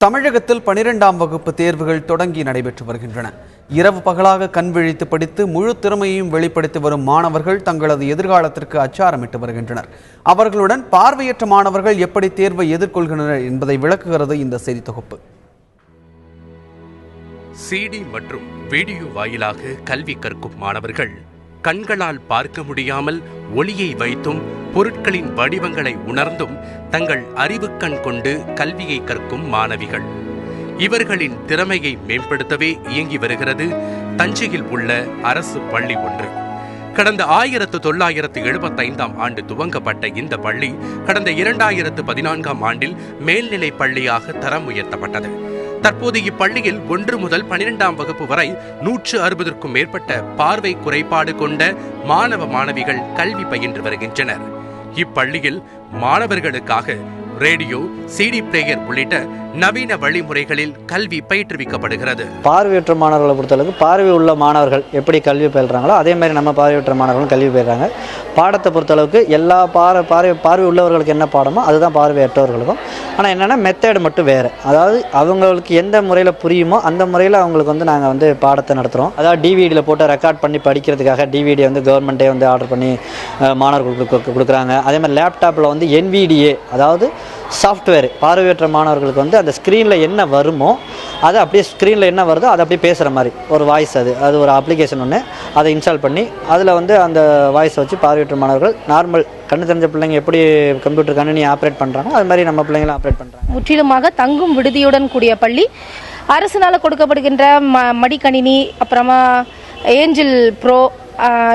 தமிழகத்தில் 12ஆம் வகுப்பு தேர்வுகள் தொடங்கி நடைபெற்று வருகின்றன. இரவு பகலாக கண் விழித்து படித்து முழு திறமையையும் வெளிப்படுத்தி வரும் மாணவர்கள் தங்களது எதிர்காலத்திற்கு அச்சாரமிட்டு வருகின்றனர். அவர்களுடன் பார்வையற்ற மாணவர்கள் எப்படி தேர்வை எதிர்கொள்கின்றனர் என்பதை விளக்குகிறது இந்த செய்தி தொகுப்பு. சிடி மற்றும் வீடியோ வாயிலாக கல்வி கற்கும் மாணவர்கள் கண்களால் பார்க்க முடியாமல் ஒளியை வைத்தும் பொருட்களின் வடிவங்களை உணர்ந்தும் தங்கள் அறிவுக்கண் கொண்டு கல்வியை கற்கும் மாணவிகள். இவர்களின் திறமையை மேம்படுத்தவே இயங்கி வருகிறது தஞ்சையில் உள்ள அரசு பள்ளி ஒன்று. கடந்த 1975ஆம் ஆண்டு துவங்கப்பட்ட இந்த பள்ளி கடந்த 2014ஆம் ஆண்டில் மேல்நிலை பள்ளியாக தரம் உயர்த்தப்பட்டது. தற்போது இப்பள்ளியில் 1 முதல் 12ஆம் வகுப்பு வரை 160க்கும் மேற்பட்ட பார்வை குறைபாடு கொண்ட மாணவ மாணவிகள் கல்வி பயின்று வருகின்றனர். இப்பள்ளியில் மாணவர்களுக்காக ரேடியோ, சிடி பிளேயர் உள்ளிட்ட நவீன வழிமுறைகளில் கல்வி பயிற்றுவிக்கப்படுகிறது. பார்வையற்ற மாணவர்களை பொறுத்தளவுக்கு பார்வை உள்ள மாணவர்கள் எப்படி கல்வி பயில்றாங்களோ அதே மாதிரி நம்ம பார்வையற்ற மாணவர்களும் கல்வி பயில்றாங்க. பாடத்தை பொறுத்தளவுக்கு எல்லா பார்வை உள்ளவர்களுக்கு என்ன பாடமோ அதுதான் பார்வையற்றவர்களுக்கும். ஆனால் என்னென்னா மெத்தேடு மட்டும் வேறு. அதாவது அவங்களுக்கு எந்த முறையில் புரியுமோ அந்த முறையில் அவங்களுக்கு நாங்கள் பாடத்தை நடத்துகிறோம். அதாவது டிவிடியில் போட்டு ரெக்கார்ட் பண்ணி படிக்கிறதுக்காக டிவிடியை கவர்மெண்ட்டே ஆர்டர் பண்ணி மாணவர்களுக்கு கொடுக்குறாங்க. அதே மாதிரி லேப்டாப்பில் NVDA அதாவது சாஃப்ட்வேர் பார்வையற்ற மாணவர்களுக்கு அந்த ஸ்க்ரீனில் என்ன வருமோ அதை அப்படியே ஸ்க்ரீனில் என்ன வருதோ அதை அப்படியே பேசுகிற மாதிரி ஒரு வாய்ஸ், அது ஒரு அப்ளிகேஷன் ஒன்று, அதை இன்ஸ்டால் பண்ணி அதில் அந்த வாய்ஸை வச்சு பார்வையற்ற மாணவர்கள் நார்மல் கண்ணு தெரிஞ்ச பிள்ளைங்க எப்படி கம்ப்யூட்டர் கணினி ஆப்ரேட் பண்ணுறாங்க அது மாதிரி நம்ம பிள்ளைங்களும் ஆப்ரேட் பண்ணுறாங்க. முற்றிலுமாக தங்கும் விடுதியுடன் கூடிய பள்ளி. அரசினால் கொடுக்கப்படுகின்ற மடிக்கணினி, அப்புறமா angel bro,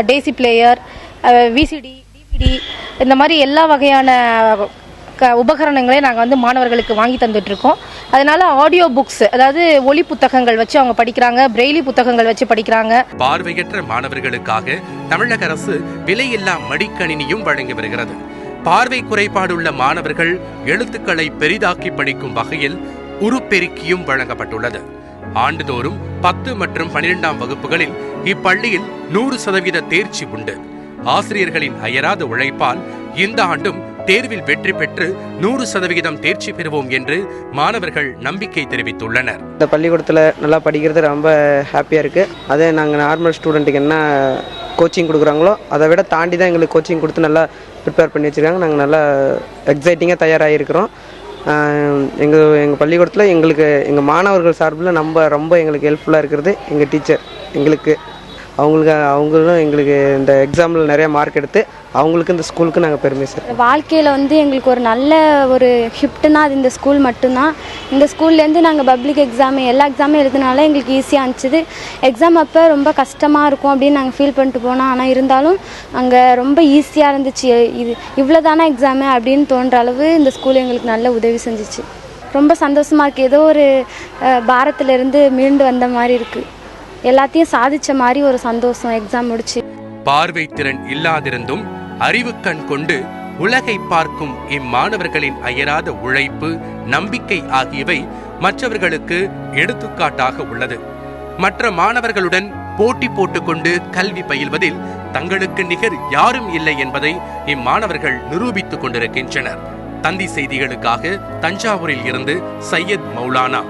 daisy player, VCD, DVD இந்த மாதிரி எல்லா வகையான உபகரணங்களே நாங்கள் மாணவர்களுக்கு வாங்கி தந்துட்டு இருக்கோம். அதனால ஆடியோ புக்ஸ், அதாவது ஒலி புத்தகங்கள் வச்சு அவங்க படிக்கிறாங்க, பிரெய்லி புத்தகங்கள் வச்சு படிக்கிறாங்க. பார்வையற்ற மாணவர்களுக்காக தமிழக அரசு விலையில்லா மடிக்கணினியும் வழங்கி வருகிறது. பார்வை குறைபாடுள்ள மாணவர்கள் எழுத்துக்களை பெரிதாக்கி படிக்கும் வகையில் உருப்பெருக்கியும் வழங்கப்பட்டுள்ளது. ஆண்டுதோறும் 10 மற்றும் 12ஆம் வகுப்புகளில் இப்பள்ளியில் 100% தேர்ச்சி உண்டு. ஆசிரியர்களின் அயராத உழைப்பால் இந்த ஆண்டும் தேர்வில் வெற்றி பெற்று 100% தேர்ச்சி பெறுவோம் என்று மாணவர்கள் நம்பிக்கை தெரிவித்துள்ளனர். இந்த பள்ளிக்கூடத்தில் நல்லா படிக்கிறது ரொம்ப ஹாப்பியாக இருக்குது. அதே நாங்கள் நார்மல் ஸ்டூடெண்ட்டுக்கு என்ன கோச்சிங் கொடுக்குறாங்களோ அதை விட தாண்டி தான் எங்களுக்கு கோச்சிங் கொடுத்து நல்லா ப்ரிப்பேர் பண்ணி வச்சுருக்காங்க. நாங்கள் நல்லா எக்ஸைட்டிங்காக தயாராகிருக்கிறோம். எங்கள் பள்ளிக்கூடத்தில் எங்கள் மாணவர்கள் சார்பில் ரொம்ப எங்களுக்கு ஹெல்ப்ஃபுல்லாக இருக்கிறது எங்கள் டீச்சர். அவங்களும் எங்களுக்கு இந்த எக்ஸாமில் நிறைய மார்க் எடுத்து அவங்களுக்கு இந்த ஸ்கூலுக்கு நாங்கள் பெருமை சார். வாழ்க்கையில் எங்களுக்கு ஒரு நல்ல ஒரு ஷிஃப்ட்னா அது இந்த ஸ்கூல் மட்டும்தான். இந்த ஸ்கூல்லேருந்து நாங்கள் பப்ளிக் எக்ஸாமு எல்லா எக்ஸாமும் எழுதுனால எங்களுக்கு ஈஸியாக இருந்துச்சு. எக்ஸாம் அப்போ ரொம்ப கஷ்டமாக இருக்கும் அப்படின்னு நாங்கள் ஃபீல் பண்ணிட்டு போனோம். ஆனால் இருந்தாலும் அங்கே ரொம்ப ஈஸியாக இருந்துச்சு. இது இவ்வளோ தானே எக்ஸாமு அப்படின்னு தோன்ற அளவு இந்த ஸ்கூல் எங்களுக்கு நல்ல உதவி செஞ்சிச்சு. ரொம்ப சந்தோஷமாக இருக்குது. ஏதோ ஒரு பாரத்திலிருந்து மீண்டு வந்த மாதிரி இருக்குது. எல்லாத்தையும் சாதிச்ச மாதிரி ஒரு சந்தோஷம் எக்ஸாம் முடிச்சு. பார்வை திறன் இல்லாதிருந்தும் அறிவுக்கண் கொண்டு உலகை பார்க்கும் இம்மாணவர்களின் அயராத உழைப்பு, நம்பிக்கை ஆகியவை மற்றவர்களுக்கு எடுத்துக்காட்டாக உள்ளது. மற்ற மாணவர்களுடன் போட்டி போட்டுக்கொண்டு கல்வி பயில்வதில் தங்களுக்கு நிகர் யாரும் இல்லை என்பதை இம்மாணவர்கள் நிரூபித்துக் கொண்டிருக்கின்றனர். தந்தி செய்திகளுக்காக தஞ்சாவூரில் இருந்து சையத் மௌலானா.